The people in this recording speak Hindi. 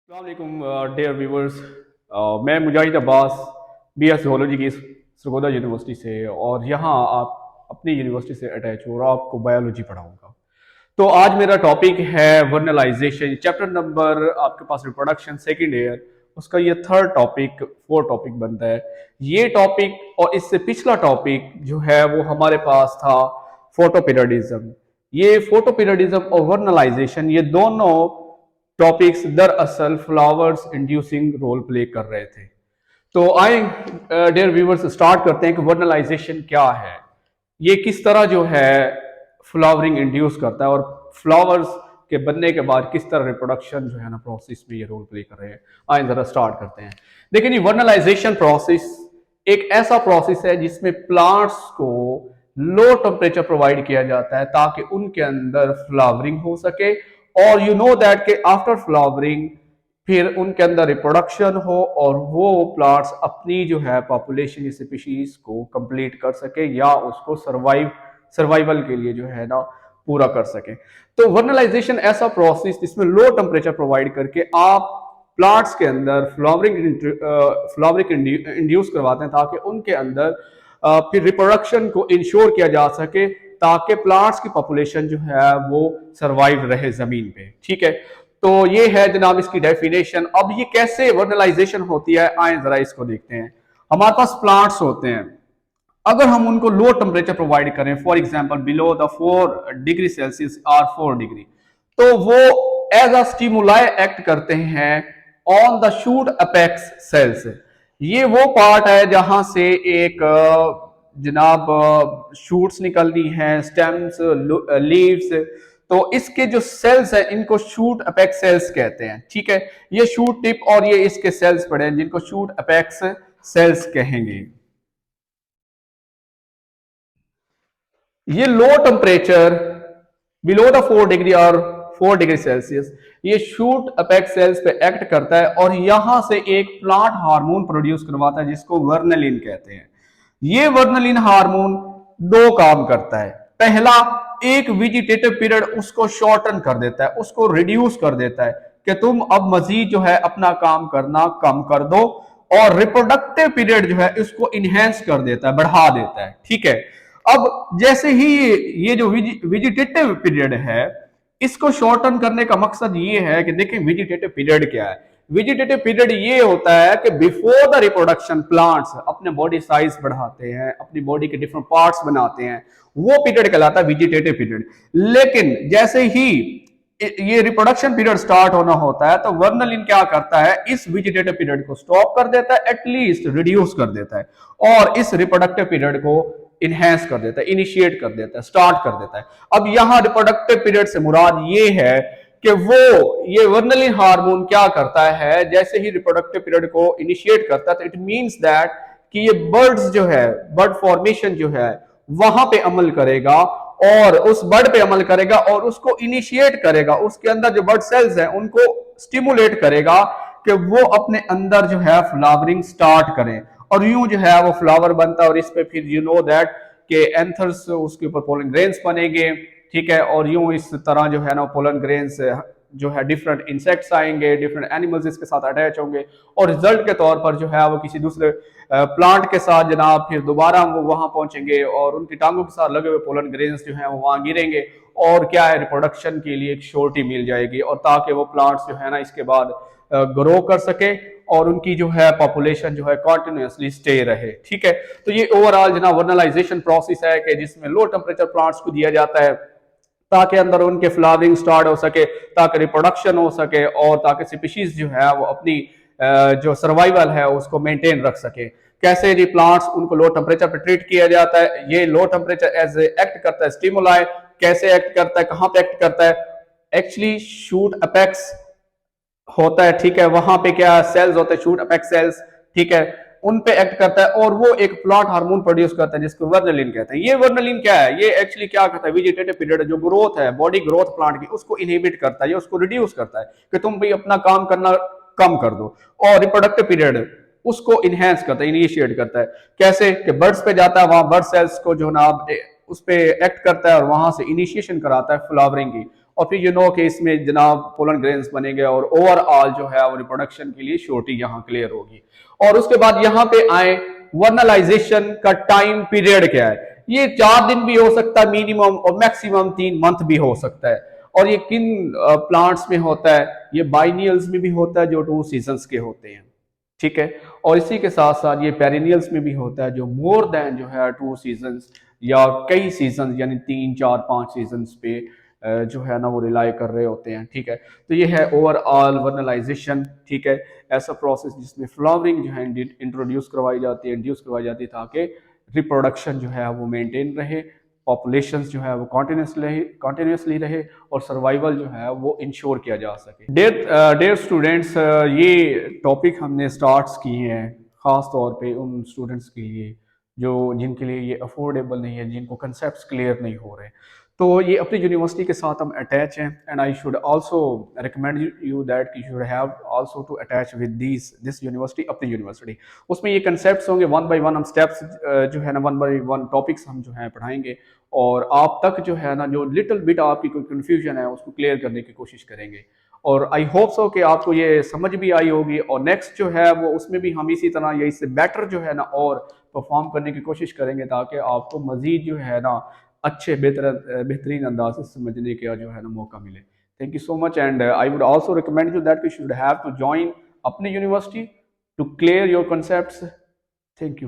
अस्सलाम डियर व्यूवर्स। मैं मुजाहिद अब्बास BS ज़ूलॉजी की सरगोदा यूनिवर्सिटी से और यहाँ आप अपनी यूनिवर्सिटी से अटैच हो और आपको बायोलॉजी पढ़ाऊँगा। तो आज मेरा टॉपिक है वर्नलाइजेशन, चैप्टर नंबर आपके पास रिप्रोडक्शन सेकेंड ईयर, उसका ये थर्ड टॉपिक फोर्थ टॉपिक बनता है। ये टॉपिक और इससे पिछला टॉपिक जो है वो हमारे पास था फोटोपीरियडिज्म। ये फोटोपीरियडिज्म और वर्नलाइजेशन ये दोनों टॉपिक्स दरअसल फ्लावर्स इंड्यूसिंग रोल प्ले कर रहे थे। तो आए डियर व्यूवर्स स्टार्ट करते हैं कि वर्नलाइजेशन क्या है, ये किस तरह जो है फ्लावरिंग इंड्यूस करता है और फ्लावर्स के बनने के बाद किस तरह रिप्रोडक्शन जो है ना प्रोसेस में ये रोल प्ले कर रहे हैं। आए जरा स्टार्ट करते हैं। देखिए ये वर्नलाइजेशन प्रोसेस एक ऐसा प्रोसेस है जिसमें प्लांट्स को लो टेम्परेचर प्रोवाइड किया जाता है ताकि उनके अंदर फ्लावरिंग हो सके और यू नो दैट के आफ्टर फ्लावरिंग फिर उनके अंदर रिप्रोडक्शन हो और वो प्लांट्स अपनी जो है पॉपुलेशन स्पीशीज को कंप्लीट कर सके या उसको सर्वाइवल के लिए जो है ना पूरा कर सके। तो वर्नलाइजेशन ऐसा प्रोसेस जिसमें लो टेम्परेचर प्रोवाइड करके आप प्लांट्स के अंदर फ्लावरिंग इंड्यूस करवाते हैं ताकि उनके अंदर फिर रिप्रोडक्शन को इंश्योर किया जा सके ताकि प्लांट्स की पॉपुलेशन जो है वो सरवाइव रहे जमीन पे। ठीक है, तो ये है जनाब इसकी डेफिनेशन। अब ये कैसे वर्नलाइजेशन होती है आए जरा इसको देखते हैं। हमारे पास प्लांट्स होते हैं, अगर हम उनको लो टेम्परेचर प्रोवाइड करें for example below the 4 degree Celsius और 4 डिग्री, तो वो एज अ स्टिमुलाई एक्ट करते हैं on the shoot apex cells. ये वो पार्ट है जहां से एक जनाब शूट्स निकलनी है, स्टेम्स, लीव्स, तो इसके जो सेल्स हैं इनको शूट अपेक्स सेल्स कहते हैं। ठीक है, ये शूट टिप और ये इसके सेल्स पड़े हैं जिनको शूट अपेक्स सेल्स कहेंगे। ये low temperature below the 4 degree और 4 डिग्री सेल्सियस ये शूट अपेक्स सेल्स पे एक्ट करता है और यहां से एक प्लांट हार्मोन प्रोड्यूस करवाता है जिसको वर्नलिन कहते हैं। ये वर्नलिन हार्मोन दो काम करता है। पहला, एक वेजिटेटिव पीरियड उसको शॉर्टन कर देता है, उसको रिड्यूस कर देता है कि तुम अब मजीद जो है अपना काम करना कम कर दो, और रिप्रोडक्टिव पीरियड जो है इसको इनहेंस कर देता है, बढ़ा देता है। ठीक है, अब जैसे ही ये जो वेजिटेटिव पीरियड है इसको शॉर्टन करने का मकसद ये है कि देखें वेजिटेटिव पीरियड क्या है। वेजिटेटिव पीरियड ये होता है कि बिफोर द रिप्रोडक्शन प्लांट्स अपने बॉडी साइज बढ़ाते हैं, अपनी बॉडी के डिफरेंट पार्ट्स बनाते हैं, वो पीरियड कहलाता है वेजिटेटिव पीरियड। लेकिन जैसे ही ये रिप्रोडक्शन पीरियड स्टार्ट होना होता है तो वर्नलिन क्या करता है, इस वेजिटेटिव पीरियड को स्टॉप कर देता है, एटलीस्ट रिड्यूस कर देता है और इस रिप्रोडक्टिव पीरियड को इनहेंस कर देता है, इनिशिएट कर देता है, स्टार्ट कर देता है। अब यहां रिप्रोडक्टिव पीरियड से मुराद ये है कि वो ये वर्नलिन हार्मोन क्या करता है, जैसे ही रिप्रोडक्टिव पीरियड को इनिशिएट करता है तो इट मींस दैट कि ये बर्ड्स जो है, बर्ड फॉर्मेशन जो है वहां पे अमल करेगा और उस बर्ड पे अमल करेगा और उसको इनिशिएट करेगा, उसके अंदर जो बर्ड सेल्स हैं उनको स्टिमुलेट करेगा कि वो अपने अंदर जो है फ्लावरिंग स्टार्ट करें और यूं जो है वो फ्लावर बनता है और इस पे फिर यू नो दैट के एंथर्स उसके ऊपर पोलन ग्रेन्स बनेंगे। ठीक है, और यूं इस तरह जो है ना पोलन ग्रेन्स जो है डिफरेंट इंसेक्ट्स आएंगे, डिफरेंट एनिमल्स इसके साथ अटैच होंगे और रिजल्ट के तौर पर जो है वो किसी दूसरे प्लांट के साथ जनाब फिर दोबारा वो वहां पहुंचेंगे और उनकी टांगों के साथ लगे हुए पोलन ग्रेन्स जो है वो वहां गिरेंगे और क्या है रिप्रोडक्शन के लिए एक श्योरिटी मिल जाएगी और ताकि वो प्लांट्स जो है ना इसके बाद ग्रो कर सके और उनकी जो है पॉपुलेशन जो है कॉन्टिन्यूसली स्टे रहे। ठीक है, तो ये ओवरऑल जनाब वर्नलाइजेशन प्रोसेस है कि जिसमें लो टेम्परेचर प्लांट्स को दिया जाता है ताकि अंदर उनके फ्लावरिंग स्टार्ट हो सके, ताकि रिप्रोडक्शन हो सके और ताकि स्पीशीज जो है वो अपनी जो सर्वाइवल है उसको मेंटेन रख सके। कैसे जी प्लांट्स उनको लो टेम्परेचर पे ट्रीट किया जाता है, ये लो टेम्परेचर एज एक्ट करता है स्टिमुलाई। कैसे एक्ट करता है, कहां पे एक्ट करता है, एक्चुअली शूट अपेक्स होता है। ठीक है, वहां पे क्या सेल्स होते हैं, शूट अपेक्स सेल्स। ठीक है, उन पे एक्ट करता है और वो एक प्लांट हार्मोन प्रोड्यूस करता है जिसको वर्नलिन कहते हैं। ये वर्नलिन क्या है, ये एक्चुअली क्या करता है, वेजिटेटिव पीरियड जो ग्रोथ है, बॉडी ग्रोथ प्लांट की, उसको इनहिबिट करता है या उसको रिड्यूस करता है कि तुम भाई अपना काम करना कम कर दो, और रिप्रोडक्टिव पीरियड उसको इनहेंस करता है, इनिशिएट करता है। कैसे कि बर्ड्स पे जाता है, वहां बर्ड सेल्स को जो ना उस पे एक्ट करता है और वहां से इनिशिएशन कराता है फ्लावरिंग की और फिर कि इसमें जनाब पोलन ग्रेन्स बनेंगे और ओवरऑल जो है वो रिप्रोडक्शन के लिए श्योरिटी यहाँ क्लियर होगी। और उसके बाद यहाँ पे आए वर्नलाइजेशन का टाइम पीरियड क्या है। ये 4 दिन भी हो सकता है मिनिमम, और मैक्सिमम 3 मंथ भी हो सकता है। और ये किन प्लांट्स में होता है, ये बाइनियल्स में भी होता है जो 2 सीजन्स के होते हैं, ठीक है। और इसी के साथ साथ ये पेरिनियल्स में भी होता है जो मोर देन जो है 2 सीजन्स या कई सीजन यानी 3 4 5 सीजन्स पे जो है ना वो रिलाई कर रहे होते हैं, ठीक है। तो ये है ओवरऑल वर्नलाइजेशन, ठीक है। ऐसा प्रोसेस जिसमें फ्लावरिंग जो है इंट्रोड्यूस करवाई जाती है, इंड्यूस करवाई जाती है, ताकि रिप्रोडक्शन जो है वो मेंटेन रहे, पॉपुलेशन जो है वो कॉन्टिन्यूसली रहे और सर्वाइवल जो है वो इंश्योर किया जा सके। डेयर स्टूडेंट्स, ये टॉपिक हमने स्टार्ट्स किए हैं ख़ास तौर पे उन स्टूडेंट्स के लिए जो जिनके लिए ये अफोर्डेबल नहीं है, जिनको कंसेप्ट क्लियर नहीं हो रहे। तो ये अपनी यूनिवर्सिटी के साथ हम अटैच हैं, and I should also recommend you that you should have also to attach with this university, अपनी यूनिवर्सिटी। उसमें ये कंसेप्ट्स होंगे, 1 बाय 1 हम स्टेप्स जो है ना 1 बाय 1 टॉपिक्स हम जो है पढ़ाएंगे, और आप तक जो है ना जो लिटिल बिट आपकी कोई कन्फ्यूजन है उसको क्लियर करने की कोशिश करेंगे। और आई होप सो कि आपको ये समझ भी आई होगी, और नेक्स्ट जो है वो उसमें भी हम इसी तरह या इससे बेटर जो है ना और परफॉर्म करने की कोशिश करेंगे, ताकि आपको मजीद जो है ना अच्छे बेहतरीन अंदाज से समझने का जो है ना मौका मिले। Thank you so much, and I would also recommend you that you should have to join अपनी university to clear your concepts. Thank you.